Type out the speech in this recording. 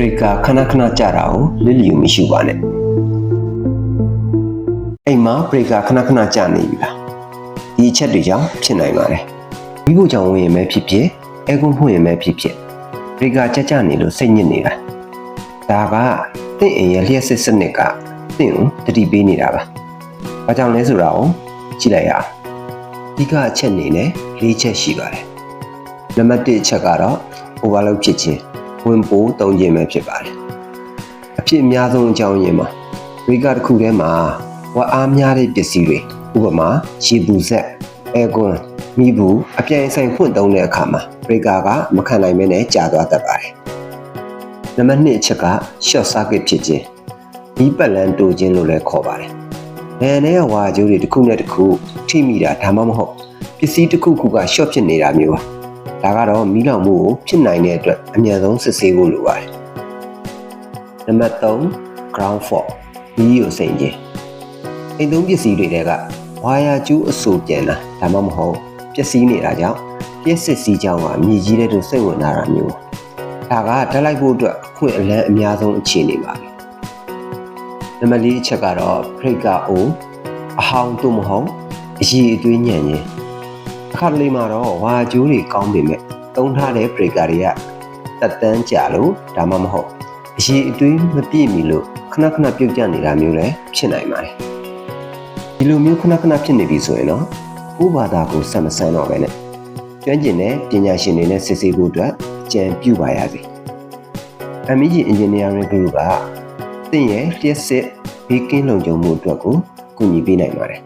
breaker ခဏခဏကြာတာကိုလစ်လျူမရှိပါနဲ့အိမ်မှာ breaker ခဏခဏကြာနေပြီလားဒီအချက်တွေကြောင့်ဖြစ်နိုင်ပါတယ်မိဖို့ကြောင့်ဝင်ရင်ပဲဖြစ်ဖြစ်အဲကွန်းဖွင့်ရင်ပဲဖြစ်ဖြစ် breaker ကြာနေလို့စိတ်ညစ်နေတာဒါကတင့်အိမ်ရဲ့လျှက်စစ်စနစ်ကတင့်ကိုတတိပေးနေတာပါဘာကြောင့်လဲဆိုတာကိုကြည့်လိုက်ရအောင်ဒီကအချက်အနေနဲ့၄ချက်ရှိပါတယ်နံပါတ်1အချက်ကတော့ overload ဖြစ်ခြင်းဝင်ပိုးသုံးခြင်းပဲဖြစ်ပါတယ်အဖြစ်အများဆုံးအကြောင်းရင်းမှာ breaker တစ်ခုထဲမှာဝက်အားများတဲ့ပစ္စည်းတွေဥပမာရေပူစက်အဲကွန်းမီးဘူးအပြိုင်ဆိုင်ဖွင့်သုံးတဲ့အခါမှာ breaker ကမခံနိုင်မဲနဲ့ကြာသွားတတ်ပါတယ်နံပါတ်2အချက်က short circuit ဖြစ်ခြင်းမီးပတ်လန်းတိုးခြင်းလို့လည်းခေါ်ပါတယ်။အဲနဲ့ဝါကြိုးတွေတစ်ခုနဲ့တစ်ခုထိမိတာဒါမှမဟုတ်ပစ္စည်းတစ်ခုခုက short ဖြစ်နေတာမျိုးပါ။ဒါကတော့မီးလောင်မှုကိုဖြစ်နိုင်တဲ့အတွက်အမြန်ဆုံးစစ်ဆေးဖို့လိုပါတယ်။နံပါတ်3 ground fault မီးကိုစိမ့်ခြင်းအိမ်သုံးပစ္စည်းတွေတဲကဝါယာကျူးအဆူပြန်တာဒါမှမဟုတ်ပျက်စီးနေတာကြောင့်ပျက်စစ်စီးကြောင်းကမြေကြီးတဲ့တို့စိတ်ဝင်လာတာမျိုးဒါကဓာတ်လိုက်ဖို့အတွက်အခွင့်အလမ်းအများဆုံးအခြေအနေပါပဲနံပါတ်4အချက်ကတော့ breaker အိုအဟောင်းသို့မဟုတ်အရည်အသွေးညံ့ခြင်းအခါတလေမှာတော့ဝါကြိုးတွေကောင်းပေမဲ့သုံးထားတဲ့ breaker တွေကတက်တန်းကြလို့ဒါမှမဟုတ်အရည်အသွေးမပြည့်မီလို့ခဏခဏပြုတ်ကျနေတာမျိုးလည်းဖြစ်နိုင်ပါတယ်ဒီလိုမျိုးခဏခဏဖြစ်နေပြီဆိုရင်တော့ကိုယ့်ဘာသာကိုဆက်မဆန်းတော့ပဲနဲ့ကျွမ်းကျင်တဲ့ပညာရှင်တွေနဲ့စစ်ဆေးဖို့အတွက်အကြံပြုပါရစေ။ MEG Engineering Group ကသင်ရဲ့လျှက်စစ်ဘေးကင်းလုံခြုံမှုအတွက်ကိုကူညီပေးနိုင်ပါတယ်